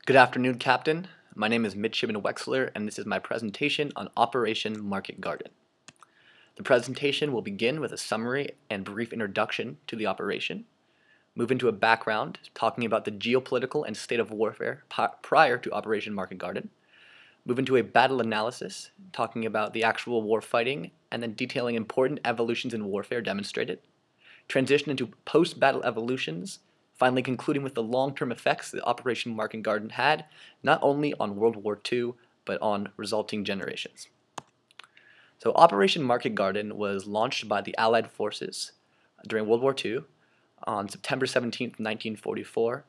Good afternoon, Captain. My name is Midshipman Wexler, and this is my presentation on Operation Market Garden. The presentation will begin with a summary and brief introduction to the operation, move into a background talking about the geopolitical and state of warfare prior to Operation Market Garden, move into a battle analysis talking about the actual war fighting and then detailing important evolutions in warfare demonstrated, transition into post-battle evolutions, finally concluding with the long-term effects that Operation Market Garden had, not only on World War II, but on resulting generations. So Operation Market Garden was launched by the Allied forces during World War II on September 17, 1944,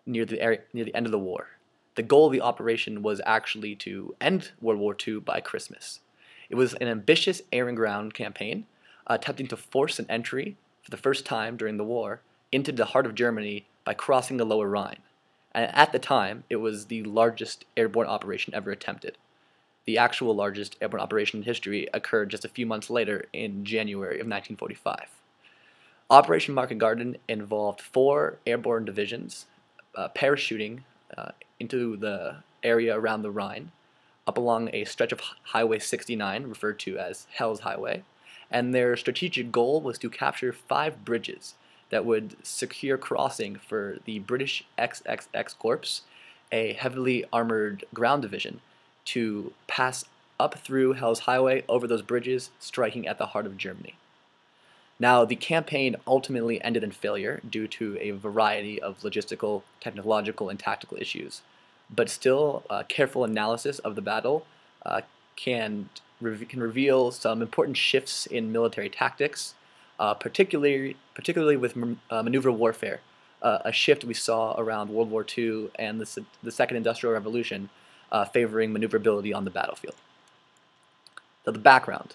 near the end of the war. The goal of the operation was actually to end World War II by Christmas. It was an ambitious air and ground campaign, attempting to force an entry for the first time during the war into the heart of Germany by crossing the Lower Rhine. And at the time, it was the largest airborne operation ever attempted. The actual largest airborne operation in history occurred just a few months later in January of 1945. Operation Market Garden involved 4 airborne divisions parachuting into the area around the Rhine, up along a stretch of Highway 69, referred to as Hell's Highway, and their strategic goal was to capture 5 bridges that would secure crossing for the British XXX Corps, a heavily armored ground division, to pass up through Hell's Highway over those bridges, striking at the heart of Germany. Now, the campaign ultimately ended in failure due to a variety of logistical, technological, and tactical issues, but still, careful analysis of the battle can reveal some important shifts in military tactics, particularly with maneuver warfare, a shift we saw around World War II and the Second Industrial Revolution, favoring maneuverability on the battlefield. So the background.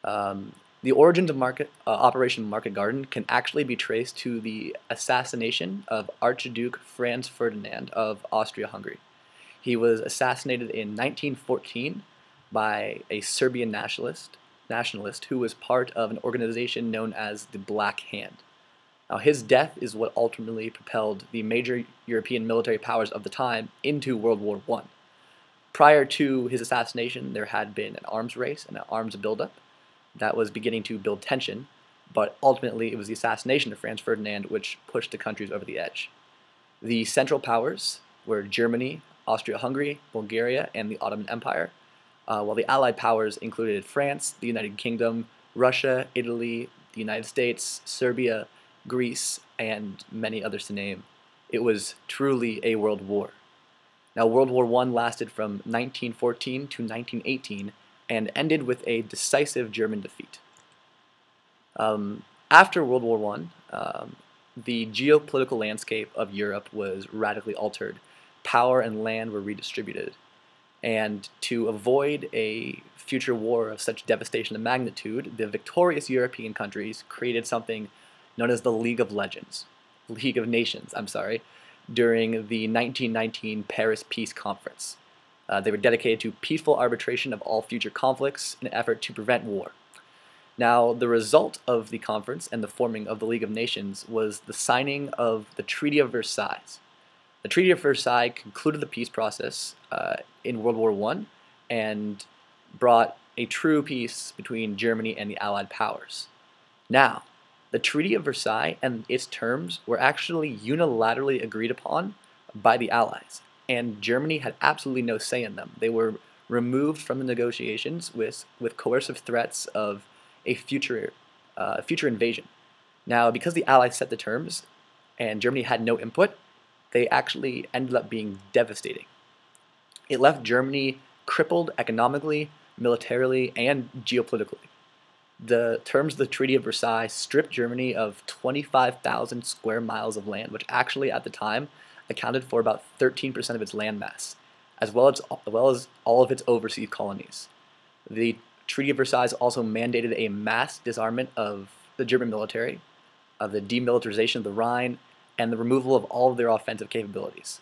The origins of Operation Market Garden can actually be traced to the assassination of Archduke Franz Ferdinand of Austria-Hungary. He was assassinated in 1914 by a Serbian nationalist who was part of an organization known as the Black Hand. Now, his death is what ultimately propelled the major European military powers of the time into World War I. Prior to his assassination, there had been an arms race and an arms buildup that was beginning to build tension, but ultimately it was the assassination of Franz Ferdinand which pushed the countries over the edge. The Central Powers were Germany, Austria-Hungary, Bulgaria, and the Ottoman Empire, while the Allied powers included France, the United Kingdom, Russia, Italy, the United States, Serbia, Greece, and many others to name. It was truly a world war. Now, World War I lasted from 1914 to 1918 and ended with a decisive German defeat. After World War I, the geopolitical landscape of Europe was radically altered. Power and land were redistributed. And to avoid a future war of such devastation and magnitude, the victorious European countries created something known as the League of Nations, during the 1919 Paris Peace Conference. They were dedicated to peaceful arbitration of all future conflicts in an effort to prevent war. Now, the result of the conference and the forming of the League of Nations was the signing of the Treaty of Versailles. The Treaty of Versailles concluded the peace process in World War I and brought a true peace between Germany and the Allied powers. Now, the Treaty of Versailles and its terms were actually unilaterally agreed upon by the Allies, and Germany had absolutely no say in them. They were removed from the negotiations with coercive threats of a future invasion. Now, because the Allies set the terms and Germany had no input, they actually ended up being devastating. It left Germany crippled economically, militarily, and geopolitically. The terms of the Treaty of Versailles stripped Germany of 25,000 square miles of land, which actually at the time accounted for about 13% of its landmass, as well as all of its overseas colonies. The Treaty of Versailles also mandated a mass disarmament of the German military, of the demilitarization of the Rhine, and the removal of all of their offensive capabilities.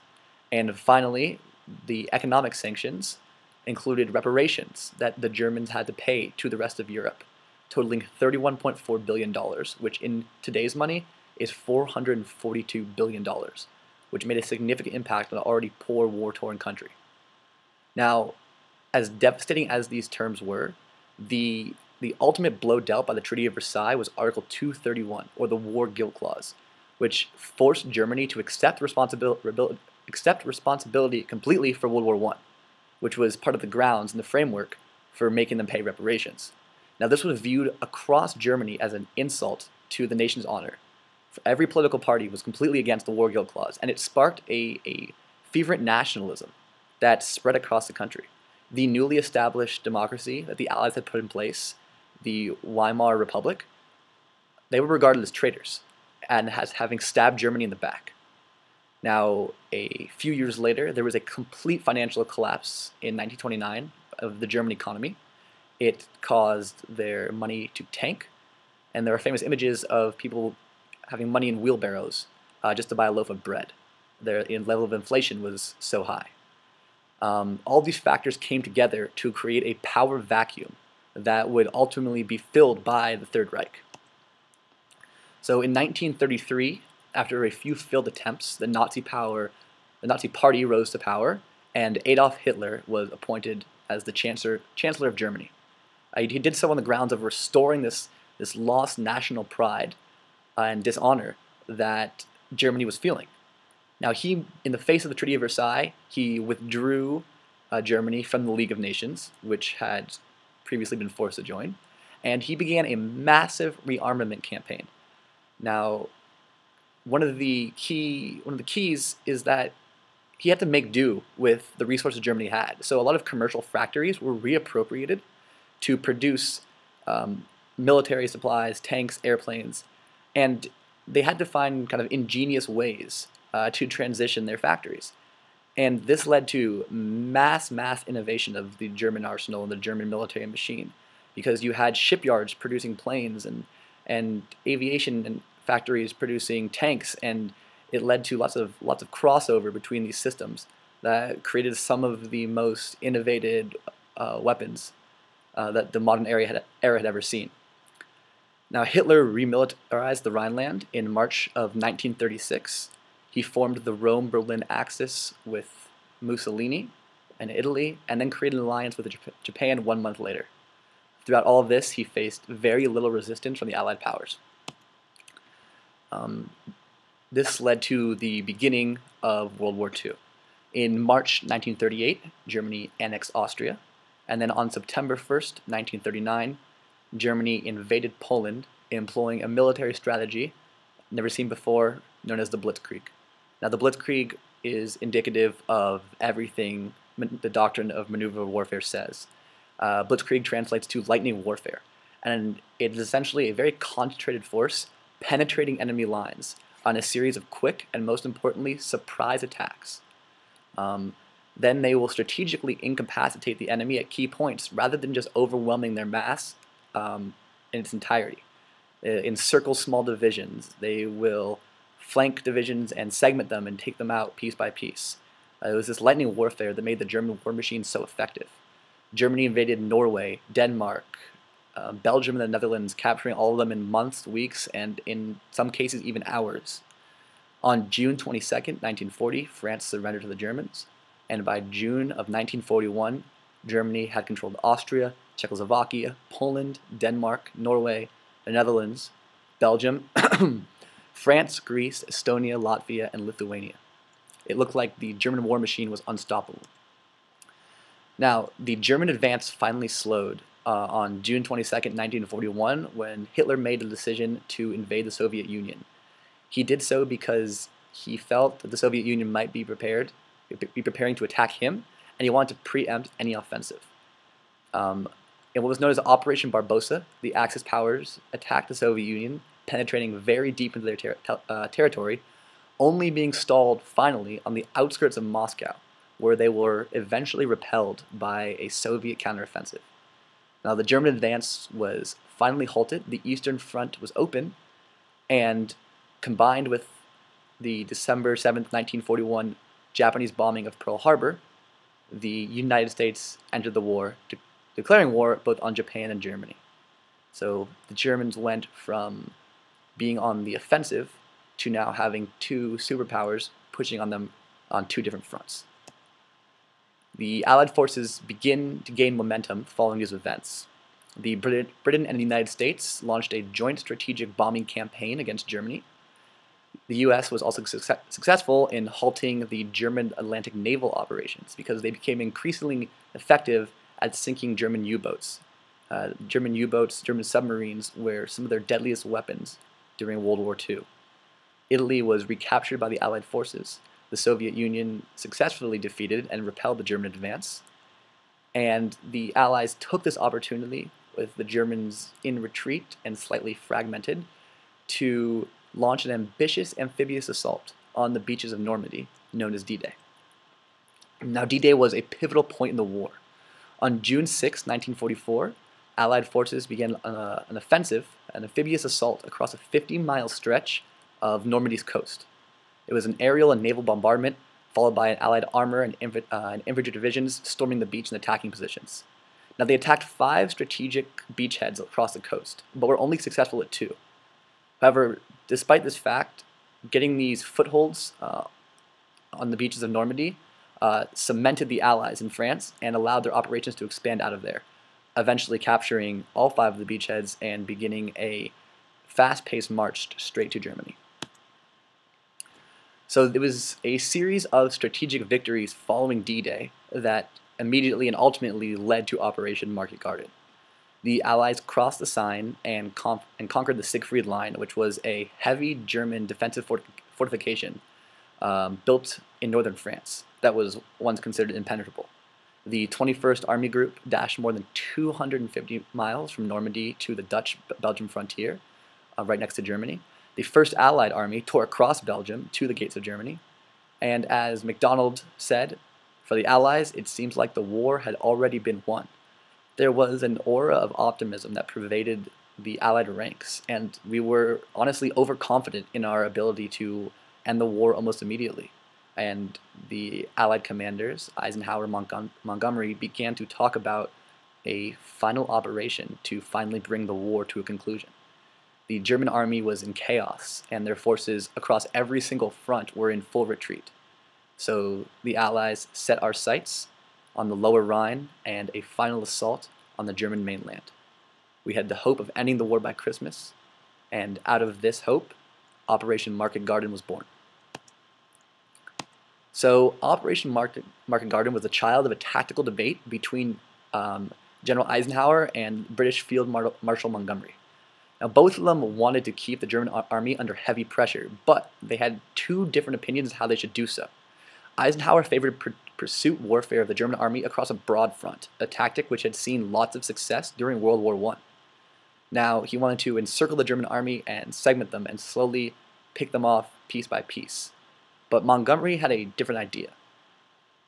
And finally, the economic sanctions included reparations that the Germans had to pay to the rest of Europe, totaling $31.4 billion, which in today's money is $442 billion. which made a significant impact on an already poor, war-torn country. Now, as devastating as these terms were, the ultimate blow dealt by the Treaty of Versailles was Article 231, or the War Guilt Clause, which forced Germany to accept responsibility completely for World War I, which was part of the grounds and the framework for making them pay reparations. Now, this was viewed across Germany as an insult to the nation's honor. Every political party was completely against the War Guilt Clause, and it sparked a fervent nationalism that spread across the country. The newly established democracy that the Allies had put in place, the Weimar Republic, they were regarded as traitors and as having stabbed Germany in the back. Now, a few years later, there was a complete financial collapse in 1929 of the German economy. It caused their money to tank, and there are famous images of people having money in wheelbarrows just to buy a loaf of bread. Their level of inflation was so high. All these factors came together to create a power vacuum that would ultimately be filled by the Third Reich. So in 1933, after a few failed attempts, the Nazi Party rose to power, and Adolf Hitler was appointed as the Chancellor of Germany. He did so on the grounds of restoring this lost national pride and dishonor that Germany was feeling. Now, in the face of the Treaty of Versailles, he withdrew Germany from the League of Nations, which had previously been forced to join, and he began a massive rearmament campaign. Now, one of the keys is that he had to make do with the resources Germany had. So a lot of commercial factories were reappropriated to produce military supplies, tanks, airplanes, and they had to find kind of ingenious ways to transition their factories. And this led to mass innovation of the German arsenal and the German military machine, because you had shipyards producing planes and aviation and factories producing tanks, and it led to lots of crossover between these systems that created some of the most innovative weapons that the modern era had ever seen. Now, Hitler remilitarized the Rhineland in March of 1936. He formed the Rome-Berlin Axis with Mussolini and Italy, and then created an alliance with Japan 1 month later. Throughout all of this, he faced very little resistance from the Allied powers. This led to the beginning of World War II. In March 1938, Germany annexed Austria, and then on September 1st, 1939, Germany invaded Poland, employing a military strategy never seen before, known as the Blitzkrieg. Now, the Blitzkrieg is indicative of everything the doctrine of maneuver warfare says. Blitzkrieg translates to lightning warfare, and it is essentially a very concentrated force penetrating enemy lines on a series of quick and, most importantly, surprise attacks. Then they will strategically incapacitate the enemy at key points rather than just overwhelming their mass in its entirety. Encircle small divisions. They will flank divisions and segment them and take them out piece by piece. It was this lightning warfare that made the German war machine so effective. Germany invaded Norway, Denmark, Belgium, and the Netherlands, capturing all of them in months, weeks, and in some cases even hours. On June 22nd, 1940, France surrendered to the Germans, and by June of 1941, Germany had controlled Austria, Czechoslovakia, Poland, Denmark, Norway, the Netherlands, Belgium, France, Greece, Estonia, Latvia, and Lithuania. It looked like the German war machine was unstoppable. Now, the German advance finally slowed on June 22nd, 1941, when Hitler made the decision to invade the Soviet Union. He did so because he felt that the Soviet Union might be preparing to attack him, and he wanted to preempt any offensive. In what was known as Operation Barbarossa, the Axis powers attacked the Soviet Union, penetrating very deep into their territory, only being stalled finally on the outskirts of Moscow, where they were eventually repelled by a Soviet counteroffensive. Now, the German advance was finally halted, the Eastern Front was open, and combined with the December 7th, 1941 Japanese bombing of Pearl Harbor, the United States entered the war, declaring war both on Japan and Germany. So the Germans went from being on the offensive to now having two superpowers pushing on them on two different fronts. The Allied forces begin to gain momentum following these events. Britain and the United States launched a joint strategic bombing campaign against Germany. The US was also successful in halting the German Atlantic naval operations because they became increasingly effective at sinking German U-boats. German submarines were some of their deadliest weapons during World War II. Italy was recaptured by the Allied forces. The Soviet Union successfully defeated and repelled the German advance. And the Allies took this opportunity, with the Germans in retreat and slightly fragmented, to launch an ambitious amphibious assault on the beaches of Normandy, known as D-Day. Now, D-Day was a pivotal point in the war. On June 6, 1944, Allied forces began an offensive, an amphibious assault across a 50-mile stretch of Normandy's coast. It was an aerial and naval bombardment, followed by an Allied armor and infantry divisions storming the beach and attacking positions. Now, they attacked 5 strategic beachheads across the coast, but were only successful at 2. However, despite this fact, getting these footholds on the beaches of Normandy cemented the Allies in France and allowed their operations to expand out of there, eventually capturing all 5 of the beachheads and beginning a fast-paced march straight to Germany. So it was a series of strategic victories following D-Day that immediately and ultimately led to Operation Market Garden. The Allies crossed the Seine and conquered the Siegfried Line, which was a heavy German defensive fortification built in northern France that was once considered impenetrable. The 21st Army Group dashed more than 250 miles from Normandy to the Dutch-Belgian frontier, right next to Germany. The First Allied Army tore across Belgium to the gates of Germany. And as MacDonald said, for the Allies, it seems like the war had already been won. There was an aura of optimism that pervaded the Allied ranks, and we were honestly overconfident in our ability to end the war almost immediately. And the Allied commanders, Eisenhower and Montgomery, began to talk about a final operation to finally bring the war to a conclusion. The German army was in chaos, and their forces across every single front were in full retreat. So the Allies set our sights on the lower Rhine and a final assault on the German mainland. We had the hope of ending the war by Christmas, and out of this hope, Operation Market Garden was born. So Operation Market Garden was the child of a tactical debate between General Eisenhower and British Field Marshal Montgomery. Now, both of them wanted to keep the German army under heavy pressure, but they had 2 different opinions on how they should do so. Eisenhower favored pursuit warfare of the German army across a broad front, a tactic which had seen lots of success during World War I. Now, he wanted to encircle the German army and segment them and slowly pick them off piece by piece. But Montgomery had a different idea.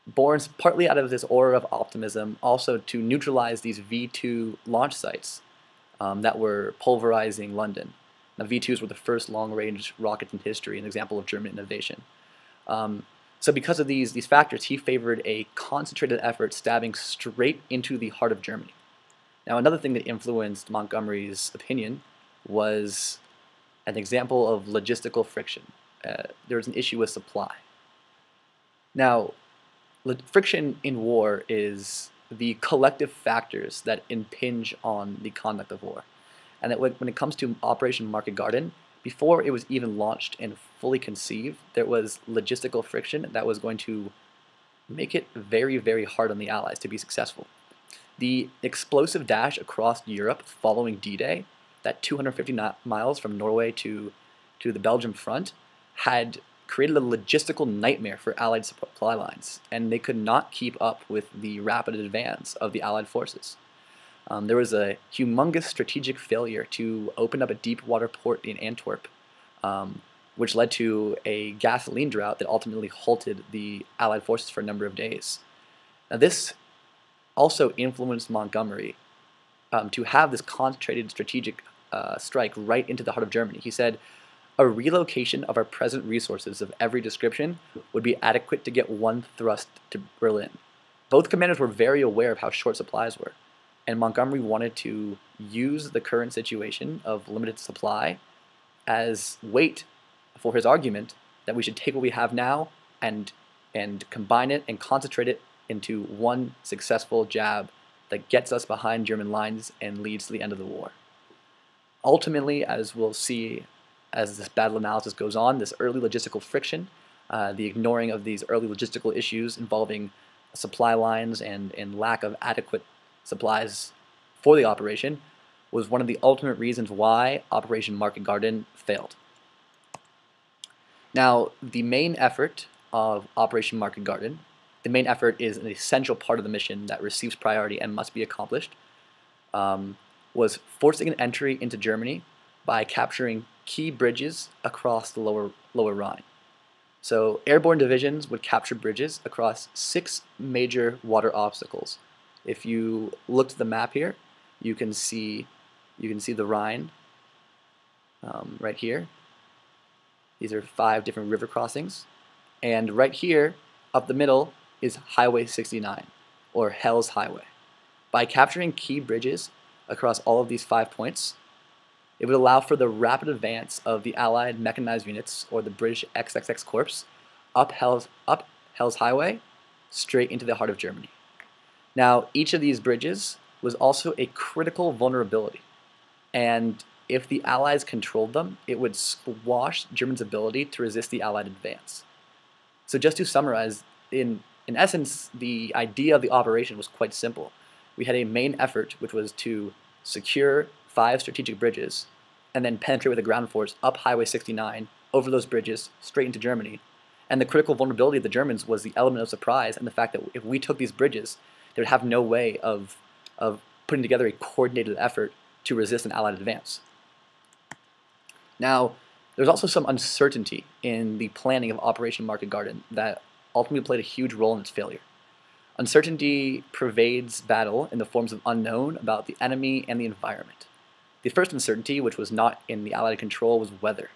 Born partly out of this aura of optimism, also to neutralize these V-2 launch sites that were pulverizing London. Now, V-2s were the first long-range rockets in history, an example of German innovation. So because of these factors, he favored a concentrated effort stabbing straight into the heart of Germany. Now, another thing that influenced Montgomery's opinion was an example of logistical friction. There was an issue with supply. Now, friction in war is the collective factors that impinge on the conduct of war. And that when it comes to Operation Market Garden, before it was even launched and fully conceived, there was logistical friction that was going to make it very, very hard on the Allies to be successful. The explosive dash across Europe following D-Day, that 250 miles from Norway to the Belgium front, had created a logistical nightmare for Allied supply lines, and they could not keep up with the rapid advance of the Allied forces. There was a humongous strategic failure to open up a deep water port in Antwerp, which led to a gasoline drought that ultimately halted the Allied forces for a number of days. Now, this also influenced Montgomery to have this concentrated strategic strike right into the heart of Germany. He said, "A relocation of our present resources of every description would be adequate to get one thrust to Berlin." Both commanders were very aware of how short supplies were, and Montgomery wanted to use the current situation of limited supply as weight for his argument that we should take what we have now and combine it and concentrate it into one successful jab that gets us behind German lines and leads to the end of the war. Ultimately, as we'll see as this battle analysis goes on, this early logistical friction, the ignoring of these early logistical issues involving supply lines and lack of adequate supplies for the operation, was one of the ultimate reasons why Operation Market Garden failed. Now, the main effort of Operation Market Garden, the main effort is an essential part of the mission that receives priority and must be accomplished, was forcing an entry into Germany by capturing key bridges across the lower Rhine. So airborne divisions would capture bridges across 6 major water obstacles. If you look at the map here, you can see the Rhine right here. These are 5 different river crossings. And right here, up the middle, is Highway 69, or Hell's Highway. By capturing key bridges across all of these 5 points, it would allow for the rapid advance of the Allied mechanized units, or the British XXX Corps, up Hell's Highway, straight into the heart of Germany. Now, each of these bridges was also a critical vulnerability, and if the Allies controlled them, it would squash Germany's ability to resist the Allied advance. So just to summarize, in essence, the idea of the operation was quite simple. We had a main effort, which was to secure 5 strategic bridges, and then penetrate with a ground force up Highway 69, over those bridges, straight into Germany. And the critical vulnerability of the Germans was the element of surprise and the fact that if we took these bridges, they would have no way of putting together a coordinated effort to resist an Allied advance. Now, there's also some uncertainty in the planning of Operation Market Garden that ultimately played a huge role in its failure. Uncertainty pervades battle in the forms of unknown about the enemy and the environment. The first uncertainty, which was not in the Allied control, was weather.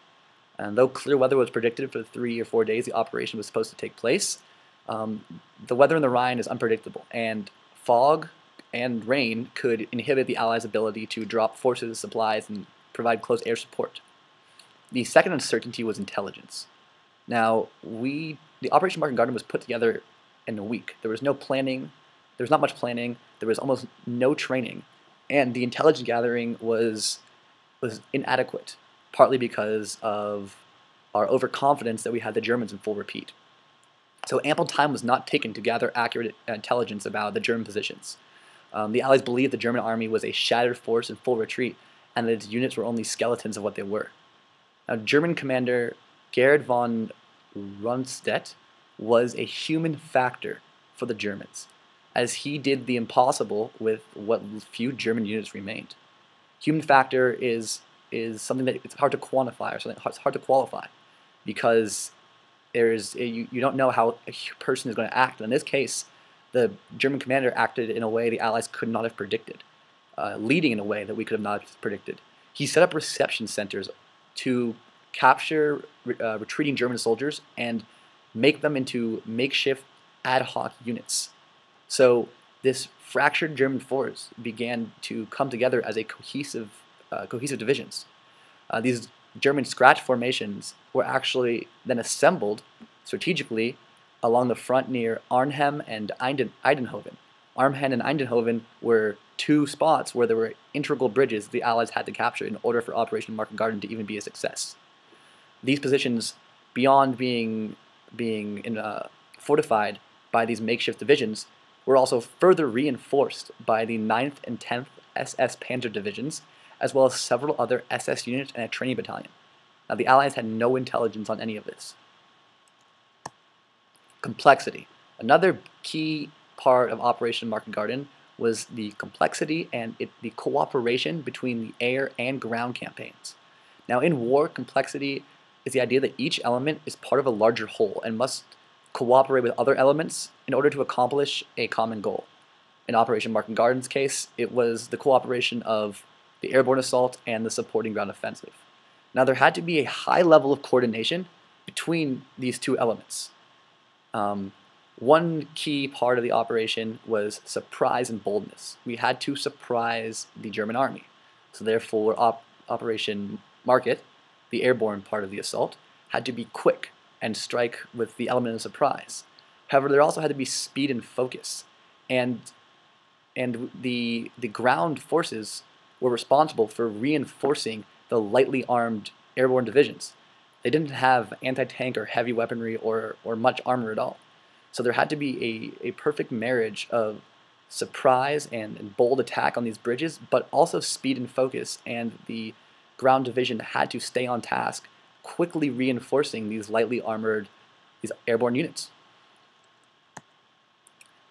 And though clear weather was predicted for the 3 or 4 days the operation was supposed to take place, the weather in the Rhine is unpredictable, and fog and rain could inhibit the Allies' ability to drop forces, supplies, and provide close air support. The second uncertainty was intelligence. Now, the Operation Market Garden was put together in a week. There was no planning, there was not much planning, there was almost no training, and the intelligence gathering was inadequate, partly because of our overconfidence that we had the Germans in full repeat. So ample time was not taken to gather accurate intelligence about the German positions. The Allies believed the German army was a shattered force in full retreat, and that its units were only skeletons of what they were. Now, German commander Gerhard von Rundstedt was a human factor for the Germans, as he did the impossible with what few German units remained. Human factor is something that it's hard to quantify, or something it's hard to qualify, because you don't know how a person is going to act. In this case, the German commander acted in a way the Allies could not have predicted, leading in a way that we could have not predicted. He set up reception centers to capture retreating German soldiers and make them into makeshift ad hoc units. So this fractured German force began to come together as a cohesive divisions. These German scratch formations were actually then assembled strategically along the front near Arnhem and Eindhoven. Arnhem and Eindhoven were 2 spots where there were integral bridges the Allies had to capture in order for Operation Market Garden to even be a success. These positions, beyond being fortified by these makeshift divisions, were also further reinforced by the 9th and 10th SS Panzer divisions, as well as several other SS units and a training battalion. Now, the Allies had no intelligence on any of this. Complexity. Another key part of Operation Market Garden was the complexity and the cooperation between the air and ground campaigns. Now, in war, complexity is the idea that each element is part of a larger whole and must cooperate with other elements in order to accomplish a common goal. In Operation Market Garden's case, it was the cooperation of the airborne assault and the supporting ground offensive. Now, there had to be a high level of coordination between these 2 elements. One key part of the operation was surprise and boldness. We had to surprise the German army. So therefore, Operation Market, the airborne part of the assault, had to be quick and strike with the element of surprise. However, there also had to be speed and focus, and the ground forces were responsible for reinforcing the lightly armed airborne divisions. They didn't have anti-tank or heavy weaponry or much armor at all. So there had to be a perfect marriage of surprise and bold attack on these bridges, but also speed and focus, and the ground division had to stay on task, quickly reinforcing these lightly armored, these airborne units.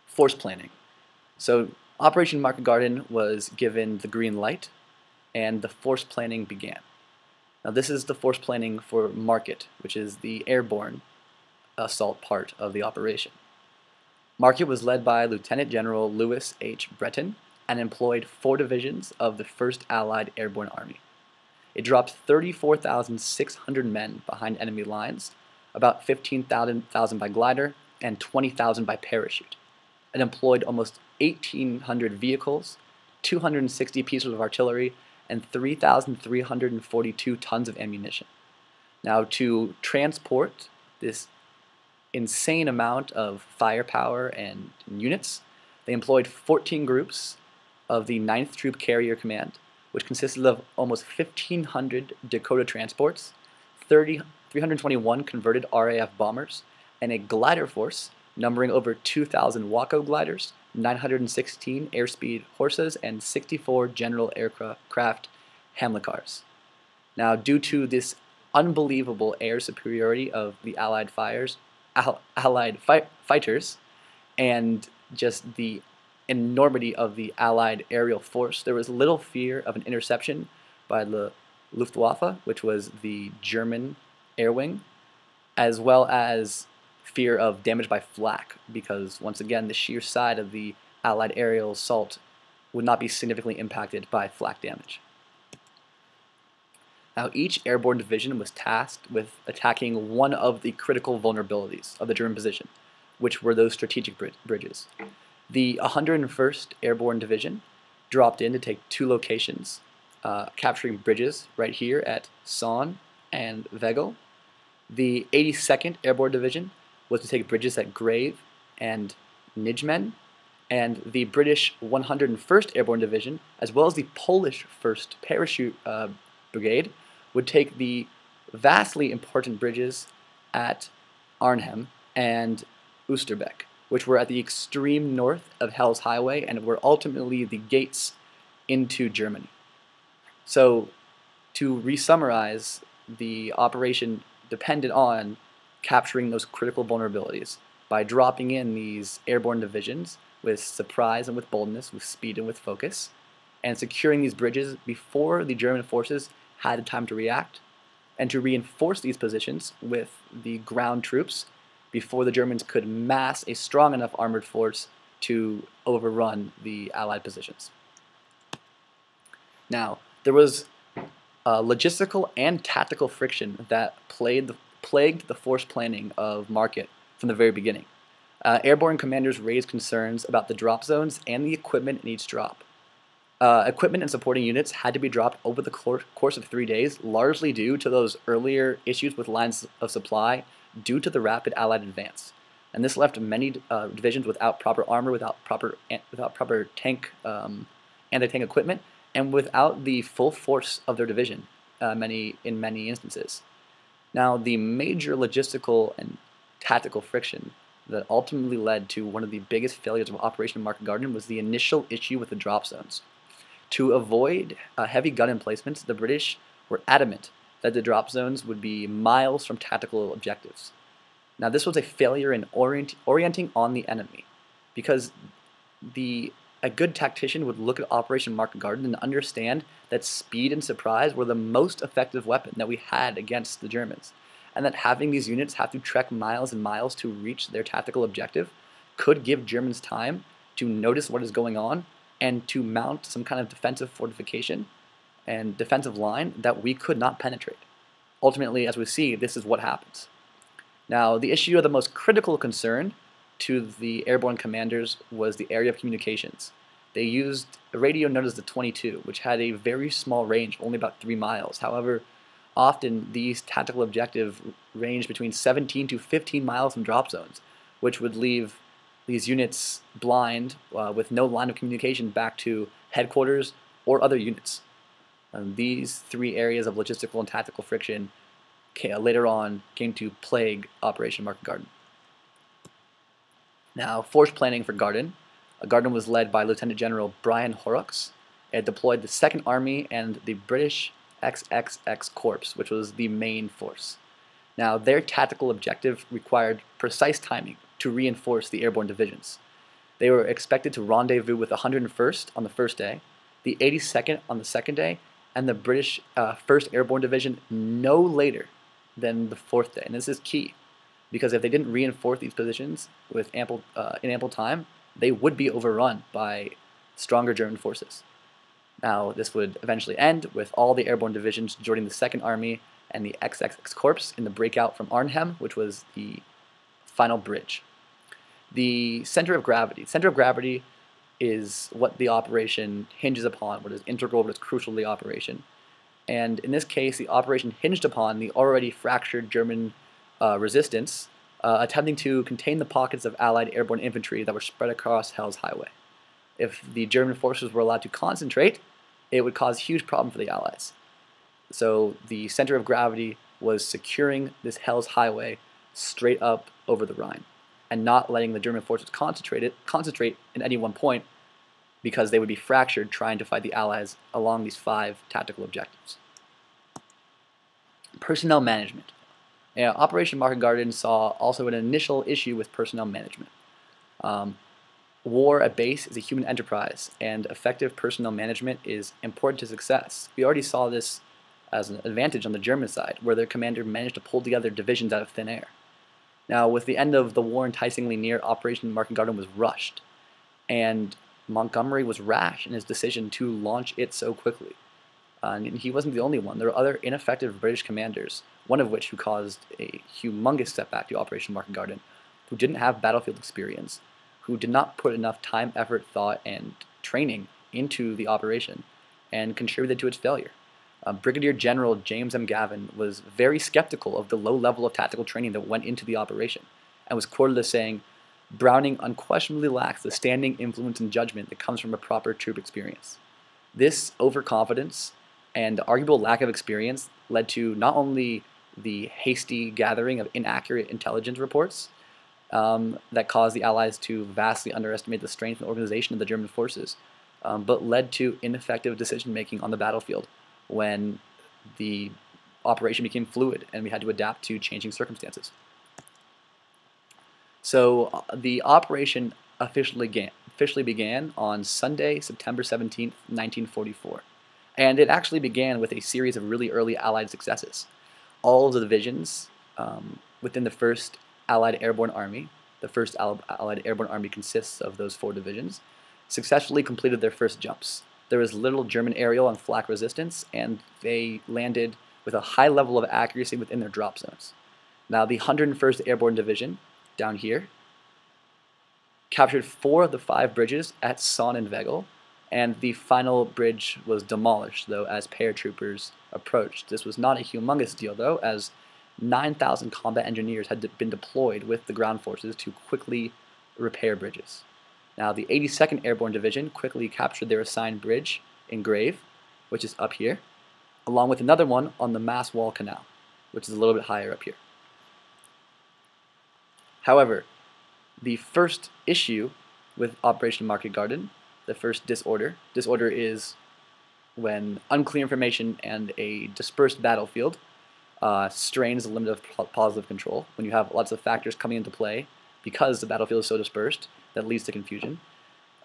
Force planning. So Operation Market Garden was given the green light, and the force planning began. Now this is the force planning for Market, which is the airborne assault part of the operation. Market was led by Lieutenant General Lewis H. Breton and employed 4 divisions of the 1st Allied Airborne Army. It dropped 34,600 men behind enemy lines, about 15,000 by glider and 20,000 by parachute. It employed almost 1,800 vehicles, 260 pieces of artillery, and 3,342 tons of ammunition. Now, to transport this insane amount of firepower and units, they employed 14 groups of the 9th Troop Carrier Command, which consisted of almost 1,500 Dakota transports, 321 converted RAF bombers, and a glider force numbering over 2,000 Waco gliders, 916 airspeed horses, and 64 general aircraft Hamlicars. Now, due to this unbelievable air superiority of the Allied fighters and just the enormity of the Allied aerial force, there was little fear of an interception by the Luftwaffe, which was the German air wing, as well as fear of damage by flak, because once again the sheer side of the Allied aerial assault would not be significantly impacted by flak damage. Now, each airborne division was tasked with attacking one of the critical vulnerabilities of the German position, which were those strategic bridges. The 101st Airborne Division dropped in to take 2 locations, capturing bridges right here at Son and Wegel. The 82nd Airborne Division was to take bridges at Grave and Nijmen, and the British 101st Airborne Division, as well as the Polish 1st Parachute Brigade, would take the vastly important bridges at Arnhem and Oosterbeek, which were at the extreme north of Hell's Highway and were ultimately the gates into Germany. So, to re-summarize, the operation depended on capturing those critical vulnerabilities by dropping in these airborne divisions with surprise and with boldness, with speed and with focus, and securing these bridges before the German forces had time to react, and to reinforce these positions with the ground troops before the Germans could mass a strong enough armored force to overrun the Allied positions. Now, there was logistical and tactical friction that plagued the force planning of Market from the very beginning. Airborne commanders raised concerns about the drop zones and the equipment in each drop. Equipment and supporting units had to be dropped over the course of 3 days, largely due to those earlier issues with lines of supply due to the rapid Allied advance. And this left many divisions without proper armor, without proper tank, anti-tank equipment, and without the full force of their division in many instances. Now, the major logistical and tactical friction that ultimately led to one of the biggest failures of Operation Market Garden was the initial issue with the drop zones. To avoid heavy gun emplacements, the British were adamant that the drop zones would be miles from tactical objectives. Now, this was a failure in orienting on the enemy, because a good tactician would look at Operation Market Garden and understand that speed and surprise were the most effective weapon that we had against the Germans, and that having these units have to trek miles and miles to reach their tactical objective could give Germans time to notice what is going on and to mount some kind of defensive fortification and defensive line that we could not penetrate. Ultimately, as we see, this is what happens. Now, the issue of the most critical concern to the airborne commanders was the area of communications. They used a radio known as the 22, which had a very small range, only about 3 miles. However, Often these tactical objectives range between 17 to 15 miles from drop zones, which would leave these units blind with no line of communication back to headquarters or other units. These three areas of logistical and tactical friction later on came to plague Operation Market Garden. Now, force planning for Garden. Garden was led by Lieutenant General Brian Horrocks. It deployed the 2nd Army and the British XXX Corps, which was the main force. Now, their tactical objective required precise timing to reinforce the airborne divisions. They were expected to rendezvous with the 101st on the first day, the 82nd on the second day, and the British 1st Airborne Division no later than the 4th day. And this is key, because if they didn't reinforce these positions with in ample time, they would be overrun by stronger German forces. Now, this would eventually end with all the airborne divisions joining the 2nd Army and the XXX Corps in the breakout from Arnhem, which was the final bridge. The center of gravity. Center of gravity is what the operation hinges upon, what is integral, what is crucial to the operation. And in this case, the operation hinged upon the already fractured German resistance, attempting to contain the pockets of Allied airborne infantry that were spread across Hell's Highway. If the German forces were allowed to concentrate, it would cause a huge problem for the Allies. So the center of gravity was securing this Hell's Highway straight up over the Rhine, and not letting the German forces concentrate in any one point, because they would be fractured trying to fight the Allies along these 5 tactical objectives. Personnel management. Operation Market Garden saw also an initial issue with personnel management. War at base is a human enterprise, and effective personnel management is important to success. We already saw this as an advantage on the German side, where their commander managed to pull together divisions out of thin air. Now, with the end of the war enticingly near, Operation Market Garden was rushed, and Montgomery was rash in his decision to launch it so quickly. And he wasn't the only one. There were other ineffective British commanders, one of which who caused a humongous setback to Operation Market Garden, who didn't have battlefield experience, who did not put enough time, effort, thought, and training into the operation, and contributed to its failure. Brigadier General James M. Gavin was very skeptical of the low level of tactical training that went into the operation, and was quoted as saying, "Browning unquestionably lacks the standing influence and judgment that comes from a proper troop experience." This overconfidence and arguable lack of experience led to not only the hasty gathering of inaccurate intelligence reports that caused the Allies to vastly underestimate the strength and organization of the German forces, but led to ineffective decision-making on the battlefield when the operation became fluid and we had to adapt to changing circumstances. So the operation officially began on Sunday, September 17th, 1944. And it actually began with a series of really early Allied successes. All of the divisions within the 1st Allied Airborne Army, the 1st Allied Airborne Army consists of those 4 divisions, successfully completed their first jumps. There was little German aerial and flak resistance, and they landed with a high level of accuracy within their drop zones. Now, the 101st Airborne Division, down here, captured 4 of the 5 bridges at Sonnenwegel, and the final bridge was demolished, though, as paratroopers approached. This was not a humongous deal, though, as 9,000 combat engineers had been deployed with the ground forces to quickly repair bridges. Now, the 82nd Airborne Division quickly captured their assigned bridge in Grave, which is up here, along with another one on the Mass Wall Canal, which is a little bit higher up here. However, the first issue with Operation Market Garden, the first disorder is when unclear information and a dispersed battlefield strains the limit of positive control, when you have lots of factors coming into play because the battlefield is so dispersed that leads to confusion.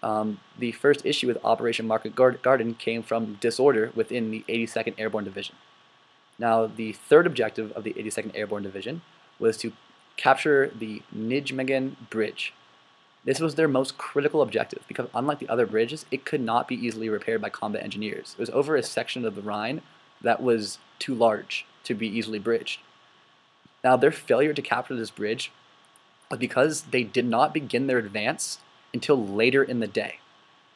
The first issue with Operation Market Garden came from disorder within the 82nd Airborne Division. Now, the third objective of the 82nd Airborne Division was to capture the Nijmegen Bridge. This was their most critical objective because, unlike the other bridges, it could not be easily repaired by combat engineers. It was over a section of the Rhine that was too large to be easily bridged. Now, their failure to capture this bridge was because they did not begin their advance until later in the day.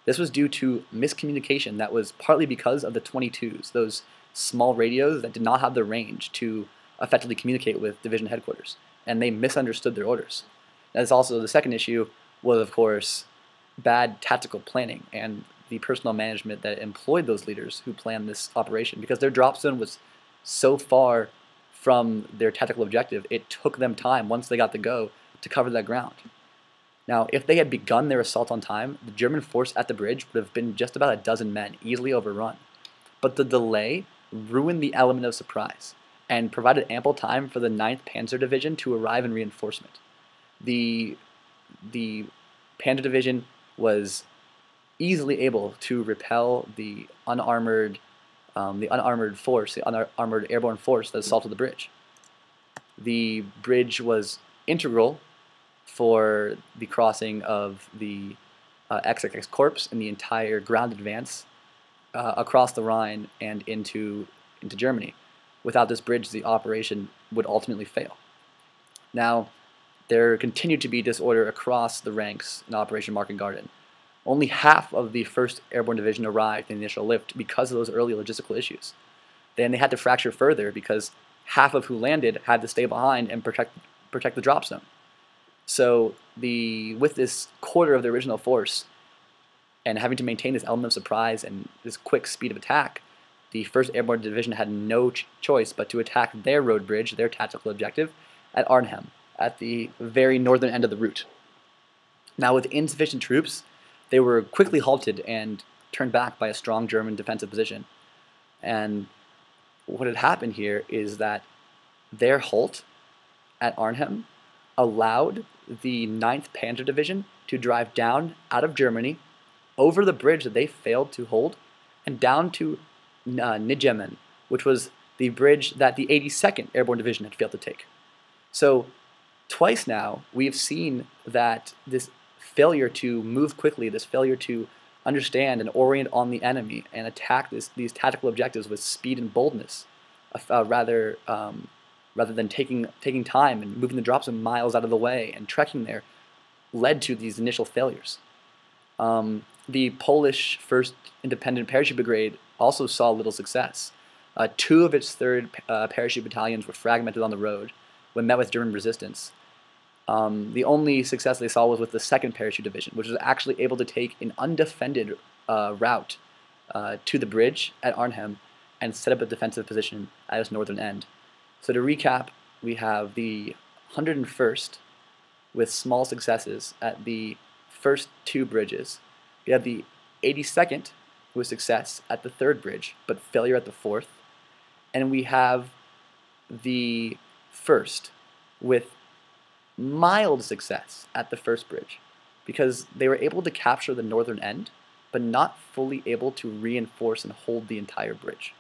This was due to miscommunication that was partly because of the 22s, those small radios that did not have the range to effectively communicate with division headquarters, and they misunderstood their orders. That's also the second issue was, of course, bad tactical planning and the personnel management that employed those leaders who planned this operation, because their drop zone was so far from their tactical objective, it took them time, once they got the go, to cover that ground. Now, if they had begun their assault on time, the German force at the bridge would have been just about a dozen men, easily overrun. But the delay ruined the element of surprise and provided ample time for the 9th Panzer Division to arrive in reinforcement. The Panzer Division was easily able to repel the unarmored airborne force that assaulted the bridge. The bridge was integral for the crossing of the XXX Corps and the entire ground advance across the Rhine and into Germany. Without this bridge, the operation would ultimately fail. Now, there continued to be disorder across the ranks in Operation Market Garden. Only half of the 1st Airborne Division arrived in the initial lift because of those early logistical issues. Then they had to fracture further because half of who landed had to stay behind and protect the drop zone. So with this quarter of the original force and having to maintain this element of surprise and this quick speed of attack, the 1st Airborne Division had no choice but to attack their road bridge, their tactical objective, at Arnhem, at the very northern end of the route. Now, with insufficient troops, they were quickly halted and turned back by a strong German defensive position. And what had happened here is that their halt at Arnhem allowed the 9th Panzer Division to drive down out of Germany, over the bridge that they failed to hold, and down to Nijmegen, which was the bridge that the 82nd Airborne Division had failed to take. So twice now we have seen that this failure to move quickly, this failure to understand and orient on the enemy and attack these tactical objectives with speed and boldness, rather than taking time and moving the drop zone miles out of the way and trekking there, led to these initial failures. The Polish 1st Independent Parachute Brigade also saw little success. 2 of its 3rd Parachute Battalions were fragmented on the road when met with German resistance. The only success they saw was with the 2nd Parachute Division, which was actually able to take an undefended route to the bridge at Arnhem and set up a defensive position at its northern end. So to recap, we have the 101st with small successes at the first 2 bridges. We have the 82nd with success at the 3rd bridge, but failure at the 4th. And we have the 1st with mild success at the 1st bridge, because they were able to capture the northern end, but not fully able to reinforce and hold the entire bridge.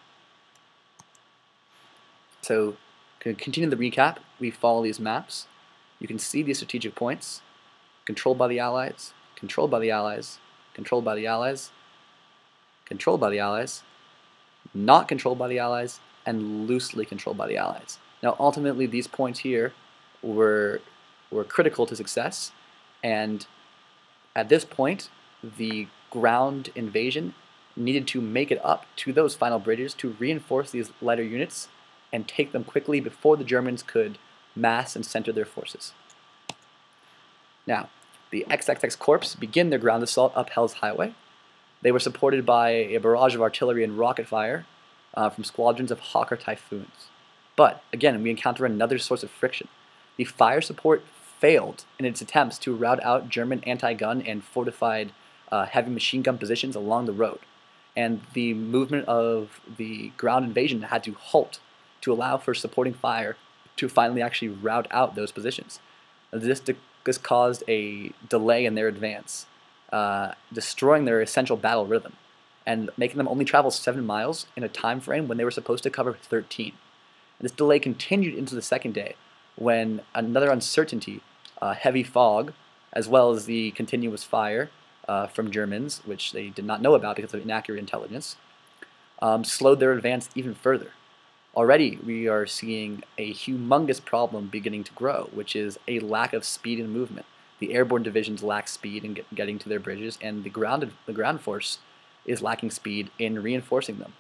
So, to continue the recap, we follow these maps. You can see these strategic points: controlled by the Allies, controlled by the Allies, controlled by the Allies, controlled by the Allies, not controlled by the Allies, and loosely controlled by the Allies. Now, ultimately, these points here were critical to success, and at this point, the ground invasion needed to make it up to those final bridges to reinforce these lighter units and take them quickly before the Germans could mass and center their forces. Now, the XXX Corps begin their ground assault up Hell's Highway. They were supported by a barrage of artillery and rocket fire from squadrons of Hawker Typhoons. But, again, we encounter another source of friction. The fire support failed in its attempts to rout out German anti-gun and fortified heavy machine gun positions along the road. And the movement of the ground invasion had to halt to allow for supporting fire to finally actually rout out those positions. This caused a delay in their advance, destroying their essential battle rhythm, and making them only travel 7 miles in a time frame when they were supposed to cover 13. And this delay continued into the 2nd day, when another uncertainty, heavy fog, as well as the continuous fire from Germans, which they did not know about because of inaccurate intelligence, slowed their advance even further. Already, we are seeing a humongous problem beginning to grow, which is a lack of speed in movement. The airborne divisions lack speed in getting to their bridges, and the ground force is lacking speed in reinforcing them.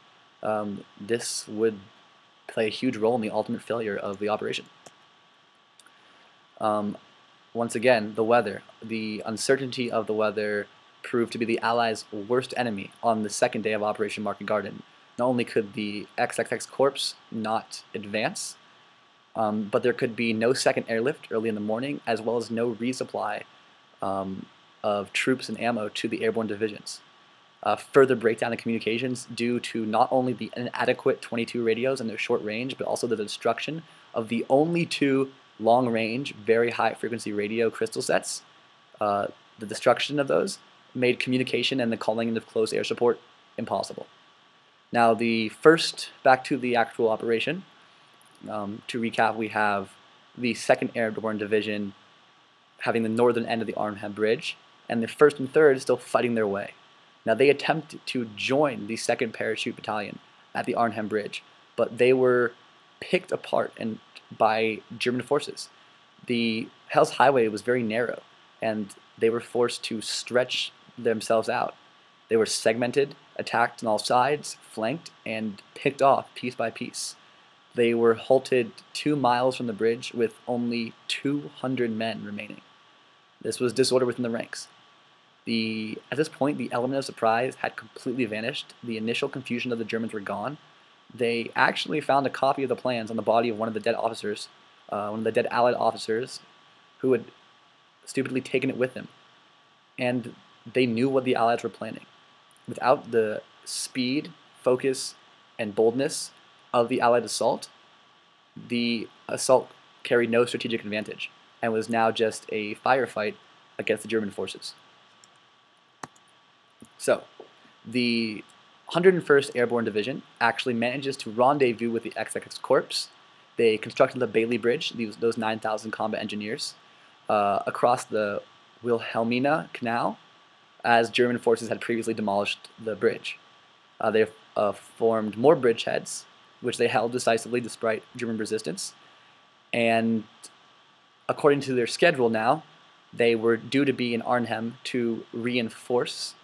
this would play a huge role in the ultimate failure of the operation. Once again, the weather. The uncertainty of the weather proved to be the Allies' worst enemy on the second day of Operation Market Garden. Not only could the XXX Corps not advance, but there could be no second airlift early in the morning, as well as no resupply of troops and ammo to the airborne divisions. Further breakdown in communications due to not only the inadequate 22 radios and their short range, but also the destruction of the only two long-range, very high-frequency radio crystal sets. The destruction of those made communication and the calling in of close air support impossible. Now, back to the actual operation. To recap, we have the 2nd Airborne Division having the northern end of the Arnhem Bridge, and the 1st and 3rd still fighting their way. Now, they attempted to join the 2nd Parachute Battalion at the Arnhem Bridge, but they were picked apart by German forces. The Hell's Highway was very narrow, and they were forced to stretch themselves out. They were segmented, attacked on all sides, flanked, and picked off piece by piece. They were halted 2 miles from the bridge with only 200 men remaining. This was disorder within the ranks. At this point, the element of surprise had completely vanished. The initial confusion of the Germans were gone. They actually found a copy of the plans on the body of one of the dead officers, one of the dead Allied officers, who had stupidly taken it with him. And they knew what the Allies were planning. Without the speed, focus, and boldness of the Allied assault, the assault carried no strategic advantage and was now just a firefight against the German forces. So, the 101st Airborne Division actually manages to rendezvous with the XXX Corps. They constructed the Bailey Bridge, those 9,000 combat engineers, across the Wilhelmina Canal, as German forces had previously demolished the bridge. They formed more bridgeheads, which they held decisively despite German resistance. And according to their schedule now, they were due to be in Arnhem to reinforce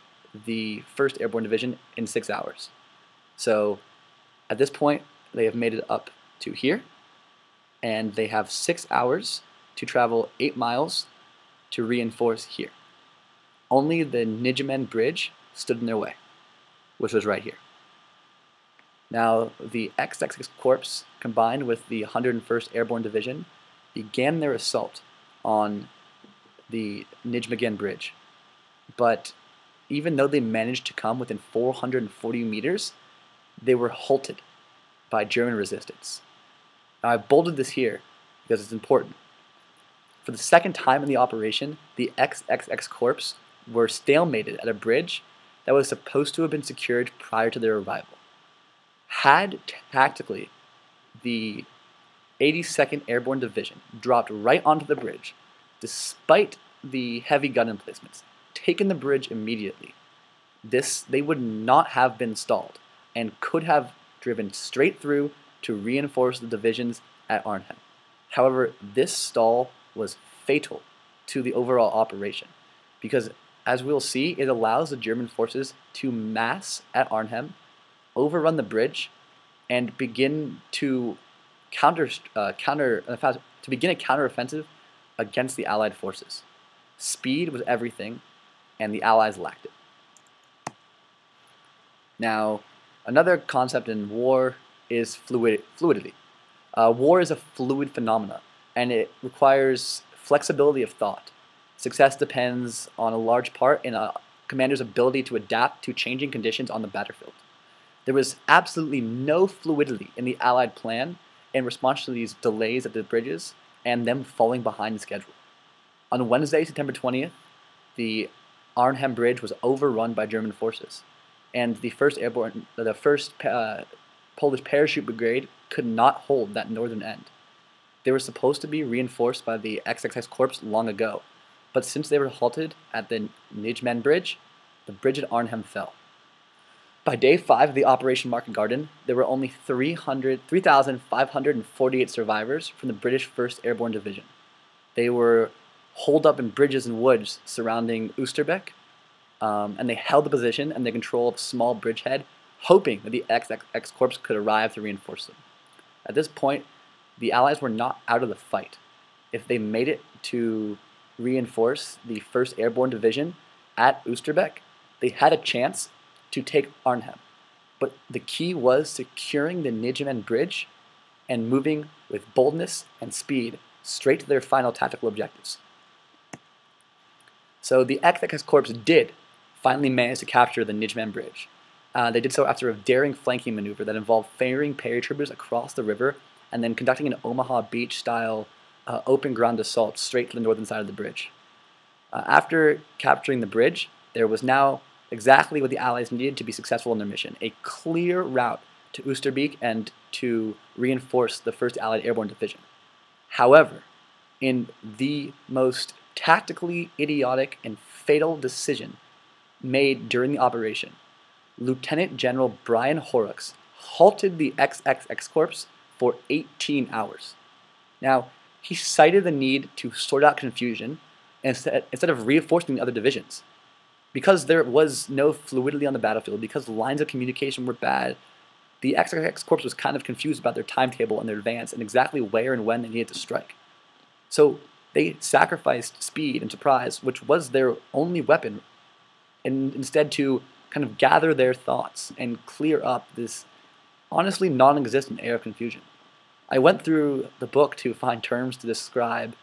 the 1st Airborne Division in 6 hours. So at this point, they have made it up to here, and they have 6 hours to travel 8 miles to reinforce here. Only the Nijmegen Bridge stood in their way, which was right here. Now, the XXX Corps, combined with the 101st Airborne Division, began their assault on the Nijmegen Bridge. But even though they managed to come within 440 meters, they were halted by German resistance. Now, I bolded this here because it's important. For the second time in the operation, the XXX Corps were stalemated at a bridge that was supposed to have been secured prior to their arrival. Had tactically the 82nd Airborne Division dropped right onto the bridge, despite the heavy gun emplacements, taken the bridge immediately, they would not have been stalled and could have driven straight through to reinforce the divisions at Arnhem. However, this stall was fatal to the overall operation because, as we'll see, it allows the German forces to mass at Arnhem, overrun the bridge, and begin to begin a counteroffensive against the Allied forces. Speed was everything, and the Allies lacked it. Now, another concept in war is fluidity. War is a fluid phenomenon, and it requires flexibility of thought. Success depends on a large part in a commander's ability to adapt to changing conditions on the battlefield. There was absolutely no fluidity in the Allied plan in response to these delays at the bridges and them falling behind the schedule. On Wednesday, September 20th, the Arnhem Bridge was overrun by German forces, and the 1st Polish Parachute Brigade could not hold that northern end. They were supposed to be reinforced by the XXX Corps long ago, but since they were halted at the Nijmegen Bridge, the bridge at Arnhem fell. By day 5 of the Operation Market Garden, there were only 3,548 survivors from the British 1st Airborne Division. They were holed up in bridges and woods surrounding Oosterbeek, and they held the position and the control of a small bridgehead hoping that the XX Corps could arrive to reinforce them. At this point, the Allies were not out of the fight. If they made it to reinforce the 1st Airborne Division at Oosterbeek, they had a chance to take Arnhem. But the key was securing the Nijmegen Bridge and moving with boldness and speed straight to their final tactical objectives. So the XX Corps did finally manage to capture the Nijmegen Bridge. They did so after a daring flanking maneuver that involved ferrying paratroopers across the river and then conducting an Omaha Beach-style open ground assault straight to the northern side of the bridge. After capturing the bridge, there was now exactly what the Allies needed to be successful in their mission: a clear route to Oosterbeek and to reinforce the 1st Allied Airborne Division. However, in the most tactically idiotic and fatal decision made during the operation, Lieutenant General Brian Horrocks halted the XXX Corps for 18 hours. Now, he cited the need to sort out confusion instead of reinforcing the other divisions. Because there was no fluidity on the battlefield, because lines of communication were bad, the XXX Corps was kind of confused about their timetable and their advance and exactly where and when they needed to strike. So they sacrificed speed and surprise, which was their only weapon, and instead to kind of gather their thoughts and clear up this honestly non-existent air of confusion. I went through the book to find terms to describe,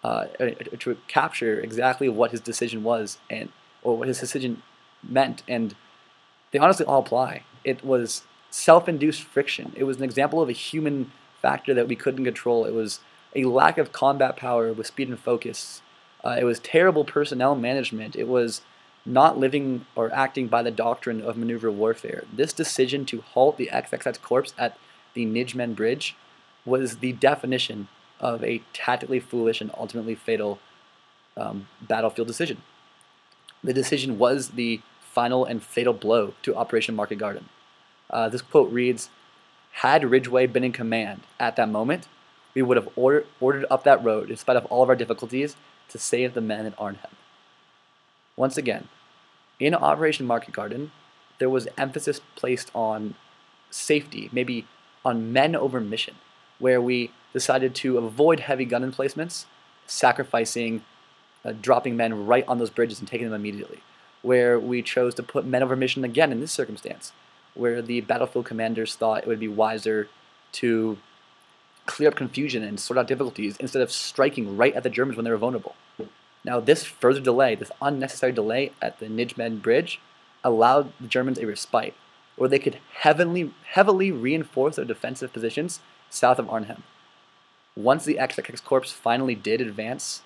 to capture exactly what his decision was or what his decision meant, and they honestly all apply. It was self-induced friction. It was an example of a human factor that we couldn't control. It was a lack of combat power with speed and focus. It was terrible personnel management. It was not living or acting by the doctrine of maneuver warfare. This decision to halt the XXX Corps at the Nijmegen Bridge was the definition of a tactically foolish and ultimately fatal battlefield decision. The decision was the final and fatal blow to Operation Market Garden. This quote reads, "Had Ridgway been in command at that moment, we would have ordered up that road in spite of all of our difficulties to save the men at Arnhem." Once again, in Operation Market Garden, there was emphasis placed on safety, maybe on men over mission, where we decided to avoid heavy gun emplacements, sacrificing, dropping men right on those bridges and taking them immediately, where we chose to put men over mission again in this circumstance, where the battlefield commanders thought it would be wiser to clear up confusion and sort out difficulties instead of striking right at the Germans when they were vulnerable. Now, this further delay, this unnecessary delay at the Nijmegen Bridge, allowed the Germans a respite, where they could heavily reinforce their defensive positions south of Arnhem. Once the XXX Corps finally did advance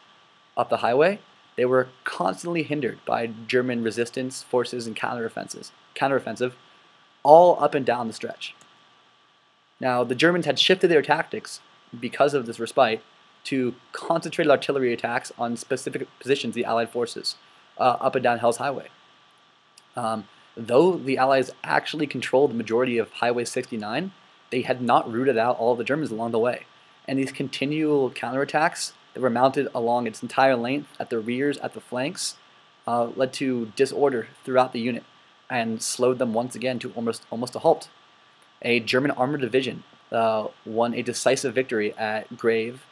up the highway, they were constantly hindered by German resistance forces and counteroffensive, all up and down the stretch. Now, the Germans had shifted their tactics because of this respite to concentrated artillery attacks on specific positions of the Allied forces up and down Hell's Highway. Though the Allies actually controlled the majority of Highway 69, they had not rooted out all of the Germans along the way. And these continual counterattacks that were mounted along its entire length, at the rears, at the flanks, led to disorder throughout the unit and slowed them once again to almost a halt. A German armored division won a decisive victory at Grave,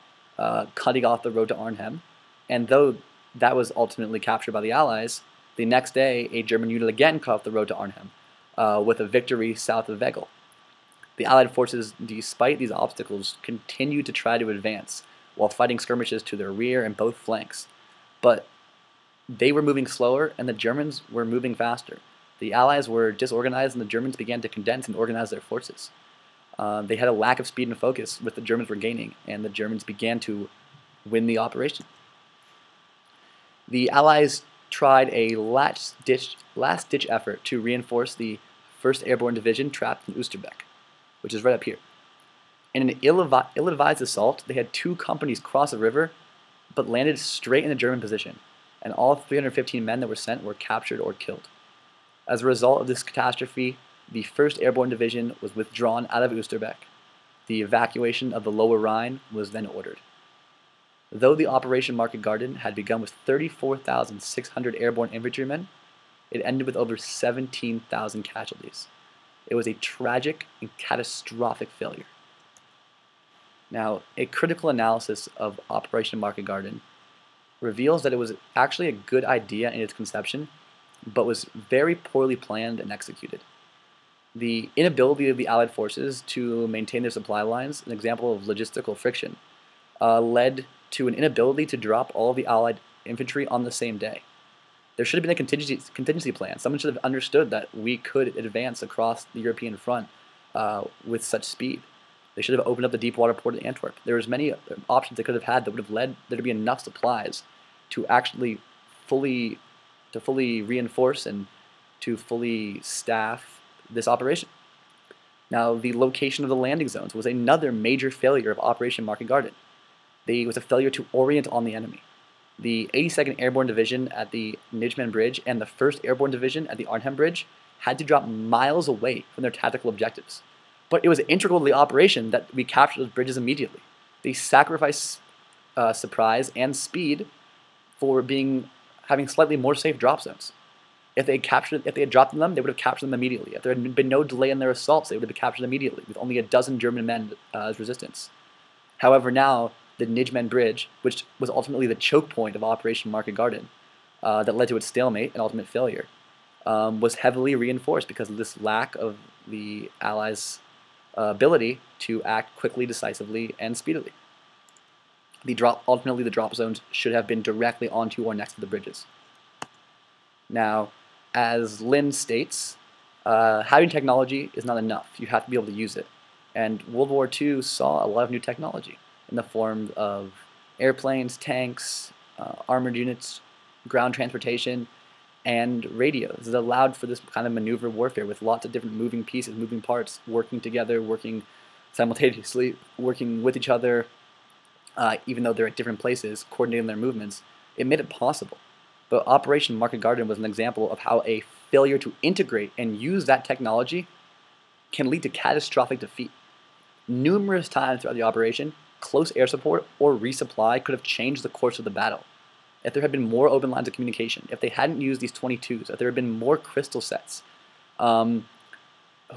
cutting off the road to Arnhem, and though that was ultimately captured by the Allies, the next day a German unit again cut off the road to Arnhem with a victory south of Wegel. The Allied forces, despite these obstacles, continued to try to advance while fighting skirmishes to their rear and both flanks, but they were moving slower and the Germans were moving faster. The Allies were disorganized and the Germans began to condense and organize their forces. They had a lack of speed and focus, with the Germans were gaining, and the Germans began to win the operation. The Allies tried a last-ditch effort to reinforce the 1st Airborne Division trapped in Oosterbeek, which is right up here. In an ill-advised assault, they had 2 companies cross the river, but landed straight in the German position, and all 315 men that were sent were captured or killed. As a result of this catastrophe, the 1st Airborne Division was withdrawn out of Oosterbeek. The evacuation of the Lower Rhine was then ordered. Though the Operation Market Garden had begun with 34,600 airborne infantrymen, it ended with over 17,000 casualties. It was a tragic and catastrophic failure. Now, a critical analysis of Operation Market Garden reveals that it was actually a good idea in its conception, but was very poorly planned and executed. The inability of the Allied forces to maintain their supply lines, an example of logistical friction, led to an inability to drop all of the Allied infantry on the same day. There should have been a contingency plan. Someone should have understood that we could advance across the European front with such speed. They should have opened up the deep water port at Antwerp. There was many options they could have had that would have led there to be enough supplies to actually fully reinforce and to fully staff this operation. Now, the location of the landing zones was another major failure of Operation Market Garden. It was a failure to orient on the enemy. The 82nd Airborne Division at the Nijmegen Bridge and the 1st Airborne Division at the Arnhem Bridge had to drop miles away from their tactical objectives. But it was integral to the operation that we captured those bridges immediately. They sacrificed surprise and speed for having slightly more safe drop zones. If they had dropped them, they would have captured them immediately. If there had been no delay in their assaults, they would have been captured immediately, with only a dozen German men as resistance. However, now the Nijmegen Bridge, which was ultimately the choke point of Operation Market Garden, that led to its stalemate and ultimate failure, was heavily reinforced because of this lack of the Allies' ability to act quickly, decisively, and speedily. Ultimately, the drop zones should have been directly onto or next to the bridges. Now, as Lynn states, having technology is not enough. You have to be able to use it. And World War II saw a lot of new technology in the form of airplanes, tanks, armored units, ground transportation, and radios that allowed for this kind of maneuver warfare with lots of different moving pieces, moving parts, working together, working simultaneously, working with each other, even though they're at different places, coordinating their movements. It made it possible. But Operation Market Garden was an example of how a failure to integrate and use that technology can lead to catastrophic defeat. Numerous times throughout the operation, close air support or resupply could have changed the course of the battle. If there had been more open lines of communication, if they hadn't used these 22s, if there had been more crystal sets,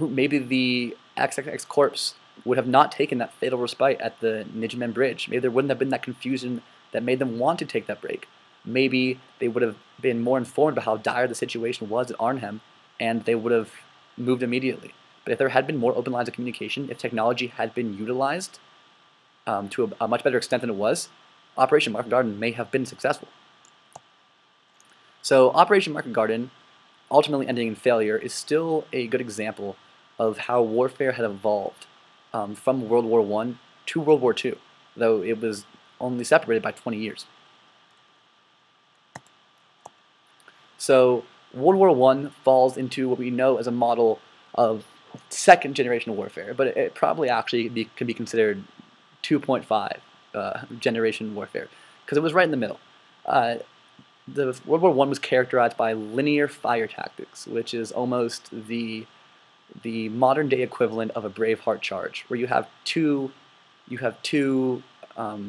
maybe the XXX Corps would have not taken that fatal respite at the Nijmegen Bridge. Maybe there wouldn't have been that confusion that made them want to take that break. Maybe they would have been more informed about how dire the situation was at Arnhem, and they would have moved immediately. But if there had been more open lines of communication, if technology had been utilized to a much better extent than it was, Operation Market Garden may have been successful. So Operation Market Garden, ultimately ending in failure, is still a good example of how warfare had evolved from World War I to World War II, though it was only separated by 20 years. So World War I falls into what we know as a model of second generation warfare, but it probably actually can be considered 2.5 generation warfare, because it was right in the middle. The World War I was characterized by linear fire tactics, which is almost the modern day equivalent of a Braveheart charge, where you have two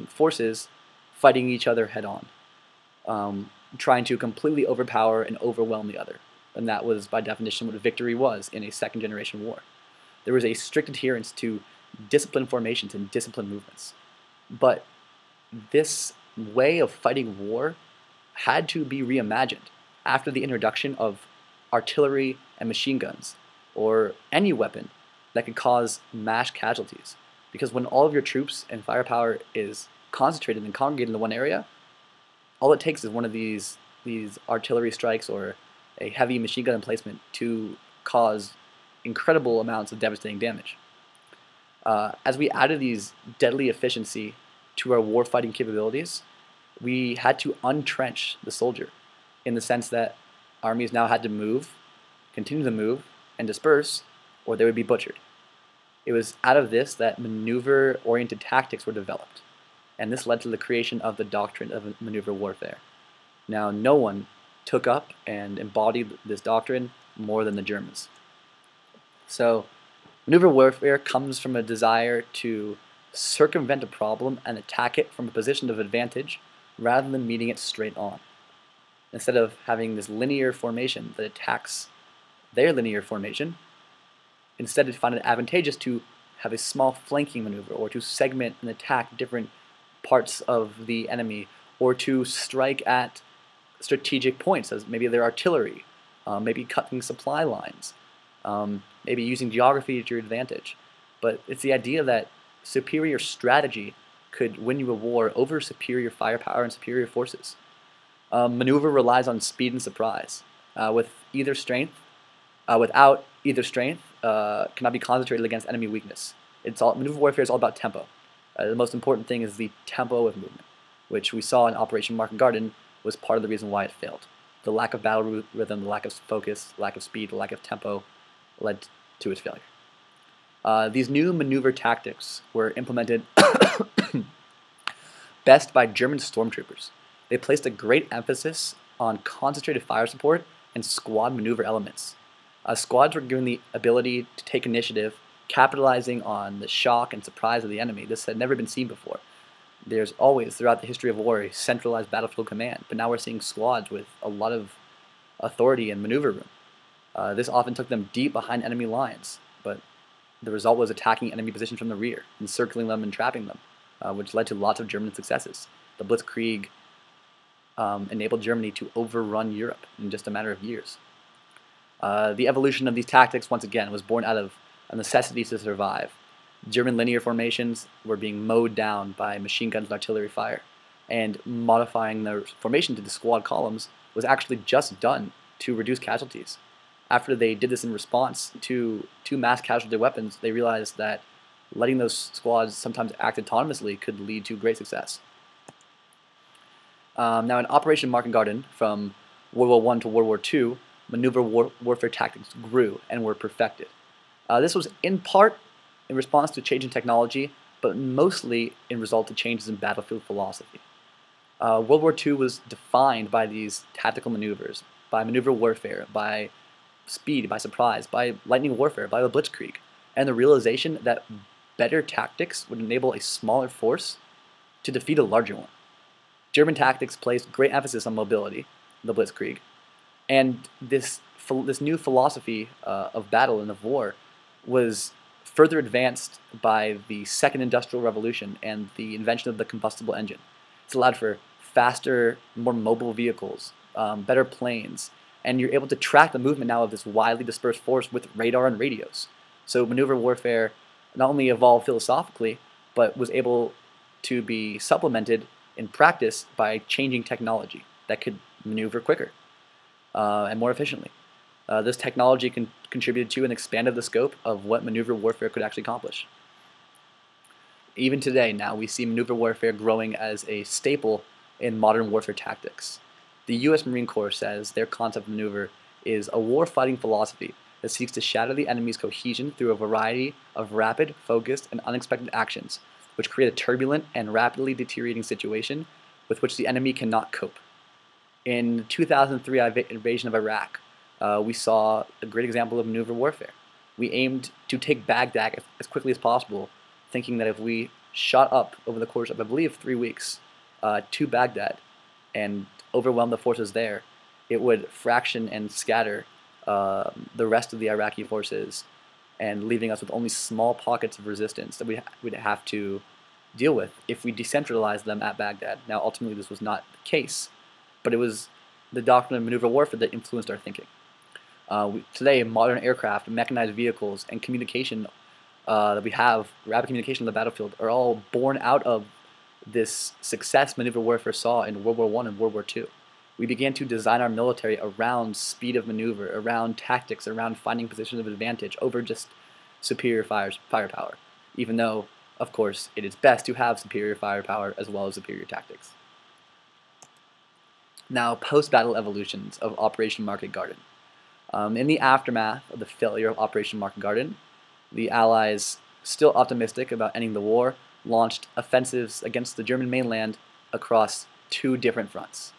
forces fighting each other head on, trying to completely overpower and overwhelm the other. And that was, by definition, what a victory was in a second generation war. There was a strict adherence to disciplined formations and disciplined movements. But this way of fighting war had to be reimagined after the introduction of artillery and machine guns, or any weapon that could cause mass casualties. Because when all of your troops and firepower is concentrated and congregated in one area, all it takes is one of these artillery strikes or a heavy machine gun emplacement to cause incredible amounts of devastating damage. As we added these deadly efficiency to our warfighting capabilities, we had to untrench the soldier, in the sense that armies now had to move, continue to move, and disperse, or they would be butchered. It was out of this that maneuver-oriented tactics were developed, and this led to the creation of the doctrine of maneuver warfare. Now, no one took up and embodied this doctrine more than the Germans. So, maneuver warfare comes from a desire to circumvent a problem and attack it from a position of advantage rather than meeting it straight on. Instead of having this linear formation that attacks their linear formation, Instead, it found it advantageous to have a small flanking maneuver, or to segment and attack different parts of the enemy, or to strike at strategic points, as maybe their artillery, maybe cutting supply lines, maybe using geography to your advantage. But it's the idea that superior strategy could win you a war over superior firepower and superior forces. Maneuver relies on speed and surprise. Without either strength, cannot be concentrated against enemy weakness. Maneuver warfare is all about tempo. The most important thing is the tempo of movement, which we saw in Operation Market Garden was part of the reason why it failed. The lack of battle rhythm, the lack of focus, lack of speed, the lack of tempo led to its failure. These new maneuver tactics were implemented best by German stormtroopers. They placed a great emphasis on concentrated fire support and squad maneuver elements. Squads were given the ability to take initiative, capitalizing on the shock and surprise of the enemy. This had never been seen before. There's always, throughout the history of war, a centralized battlefield command, but now we're seeing squads with a lot of authority and maneuver room. This often took them deep behind enemy lines, but the result was attacking enemy positions from the rear, encircling them and trapping them, which led to lots of German successes. The Blitzkrieg enabled Germany to overrun Europe in just a matter of years. The evolution of these tactics, once again, was born out of a necessity to survive. German linear formations were being mowed down by machine guns and artillery fire, and modifying their formation to the squad columns was actually just done to reduce casualties. After they did this in response to mass casualty weapons, they realized that letting those squads sometimes act autonomously could lead to great success. Now, in Operation Market Garden, from World War I to World War II, maneuver warfare tactics grew and were perfected. This was in part in response to change in technology, but mostly in result to changes in battlefield philosophy. World War II was defined by these tactical maneuvers, by maneuver warfare, by speed, by surprise, by lightning warfare, by the Blitzkrieg, and the realization that better tactics would enable a smaller force to defeat a larger one. German tactics placed great emphasis on mobility, the Blitzkrieg, and this new philosophy of battle and of war was further advanced by the Second Industrial Revolution and the invention of the combustible engine. It's allowed for faster, more mobile vehicles, better planes, and you're able to track the movement now of this widely dispersed force with radar and radios. So maneuver warfare not only evolved philosophically, but was able to be supplemented in practice by changing technology that could maneuver quicker and more efficiently. This technology contributed to and expanded the scope of what maneuver warfare could actually accomplish. Even today, now, we see maneuver warfare growing as a staple in modern warfare tactics. The U.S. Marine Corps says their concept of maneuver is a war-fighting philosophy that seeks to shatter the enemy's cohesion through a variety of rapid, focused, and unexpected actions, which create a turbulent and rapidly deteriorating situation with which the enemy cannot cope. In the 2003 invasion of Iraq, we saw a great example of maneuver warfare. We aimed to take Baghdad as quickly as possible, thinking that if we shot up over the course of, I believe, 3 weeks to Baghdad and overwhelm the forces there, it would fraction and scatter the rest of the Iraqi forces, and leaving us with only small pockets of resistance that we'd have to deal with if we decentralized them at Baghdad. Now, ultimately, this was not the case, but it was the doctrine of maneuver warfare that influenced our thinking. Today, modern aircraft, mechanized vehicles, and communication that we have, rapid communication on the battlefield, are all born out of this success maneuver warfare saw in World War I and World War II. We began to design our military around speed of maneuver, around tactics, around finding positions of advantage over just superior firepower, even though, of course, it is best to have superior firepower as well as superior tactics. Now, post-battle evolutions of Operation Market Garden. In the aftermath of the failure of Operation Market Garden, the Allies, still optimistic about ending the war, launched offensives against the German mainland across 2 different fronts.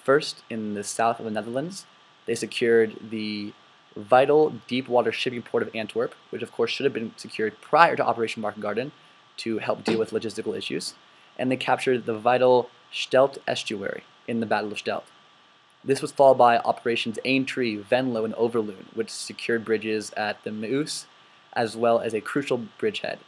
First, in the south of the Netherlands, they secured the vital deep-water shipping port of Antwerp, which of course should have been secured prior to Operation Market Garden to help deal with logistical issues, and they captured the vital Scheldt estuary in the Battle of Scheldt. This was followed by Operations Aintree, Venlo, and Overloon, which secured bridges at the Meuse, as well as a crucial bridgehead.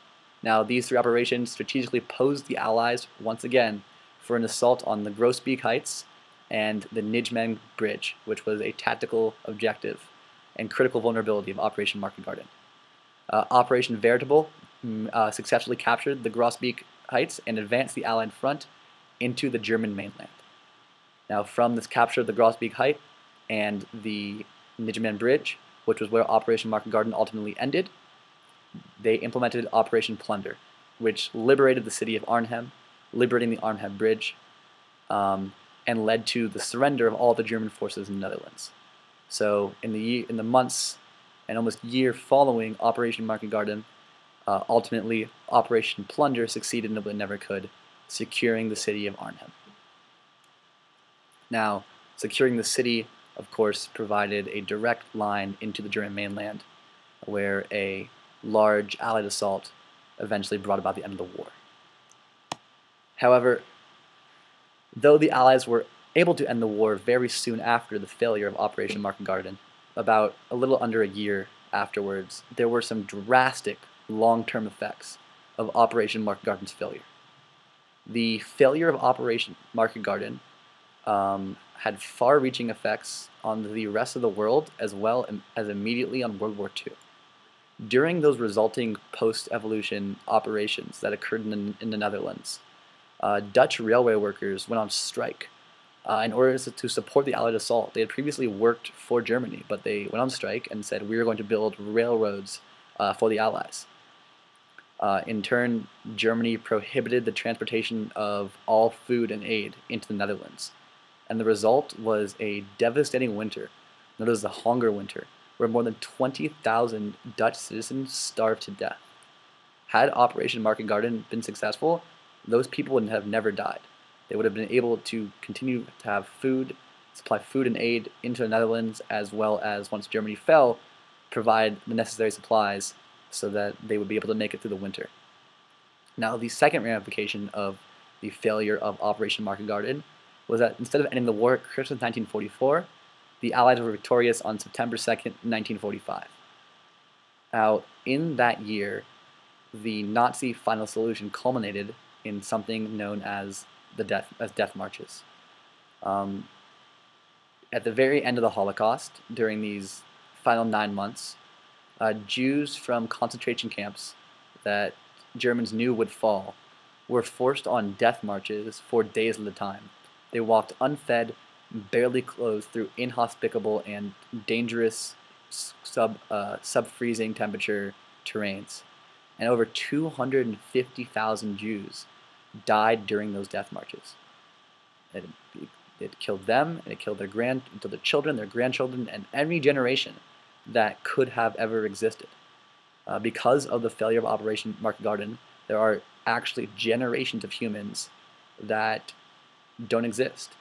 Now, these three operations strategically posed the Allies, once again, for an assault on the Grosbeek Heights and the Nijmegen Bridge, which was a tactical objective and critical vulnerability of Operation Market Garden. Operation Veritable successfully captured the Grosbeek Heights and advanced the Allied front into the German mainland. Now, from this capture of the Grosbeek Height and the Nijmegen Bridge, which was where Operation Market Garden ultimately ended, they implemented Operation Plunder, which liberated the city of Arnhem, liberating the Arnhem Bridge, and led to the surrender of all the German forces in the Netherlands. So, in the months and almost year following Operation Market Garden, ultimately Operation Plunder succeeded in what it never could, securing the city of Arnhem. Now, securing the city, of course, provided a direct line into the German mainland, where a large Allied assault eventually brought about the end of the war. However, though the Allies were able to end the war very soon after the failure of Operation Market Garden, about a little under a year afterwards, there were some drastic long-term effects of Operation Market Garden's failure. The failure of Operation Market Garden had far-reaching effects on the rest of the world as well as immediately on World War II. During those resulting post-evolution operations that occurred in the Netherlands, Dutch railway workers went on strike in order to support the Allied assault. They had previously worked for Germany, but they went on strike and said, we are going to build railroads for the Allies. In turn, Germany prohibited the transportation of all food and aid into the Netherlands. And the result was a devastating winter, known as the Hunger Winter, where more than 20,000 Dutch citizens starved to death. Had Operation Market Garden been successful, those people would have never died. They would have been able to continue to have food, supply food and aid into the Netherlands, as well as, once Germany fell, provide the necessary supplies so that they would be able to make it through the winter. Now, the second ramification of the failure of Operation Market Garden was that instead of ending the war at Christmas 1944, the Allies were victorious on September 2nd, 1945. Now, in that year, the Nazi final solution culminated in something known as death marches. At the very end of the Holocaust, during these final 9 months, Jews from concentration camps that Germans knew would fall were forced on death marches for days at a time. They walked unfed, barely clothed through inhospitable and dangerous sub-freezing temperature terrains. And over 250,000 Jews died during those death marches. It killed them, and it killed their children, their grandchildren, and every generation that could have ever existed. Because of the failure of Operation Market Garden, there are actually generations of humans that don't exist.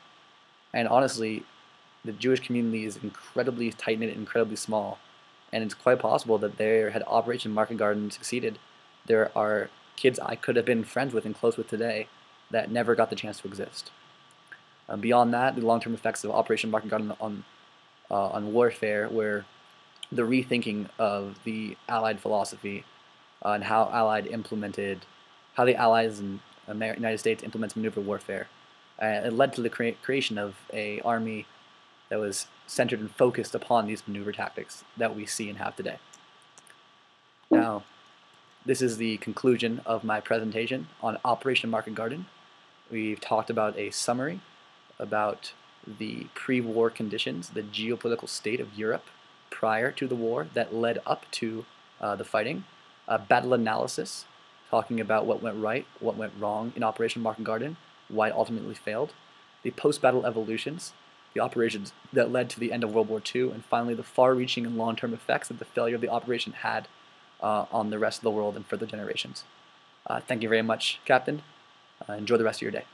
And honestly, the Jewish community is incredibly tight-knit and incredibly small, and it's quite possible that had Operation Market Garden succeeded, there are kids I could have been friends with and close with today that never got the chance to exist. Beyond that, the long-term effects of Operation Market Garden on warfare were the rethinking of the Allied philosophy and how the Allies and the United States implemented maneuver warfare. It led to the creation of an army that was centered and focused upon these maneuver tactics that we see and have today. Now, this is the conclusion of my presentation on Operation Market Garden. We've talked about a summary about the pre-war conditions, the geopolitical state of Europe prior to the war that led up to the fighting, a battle analysis, talking about what went right, what went wrong in Operation Market Garden, why it ultimately failed, the post-battle evolutions, the operations that led to the end of World War II, and finally the far-reaching and long-term effects that the failure of the operation had on the rest of the world and further generations. Thank you very much, Captain. Enjoy the rest of your day.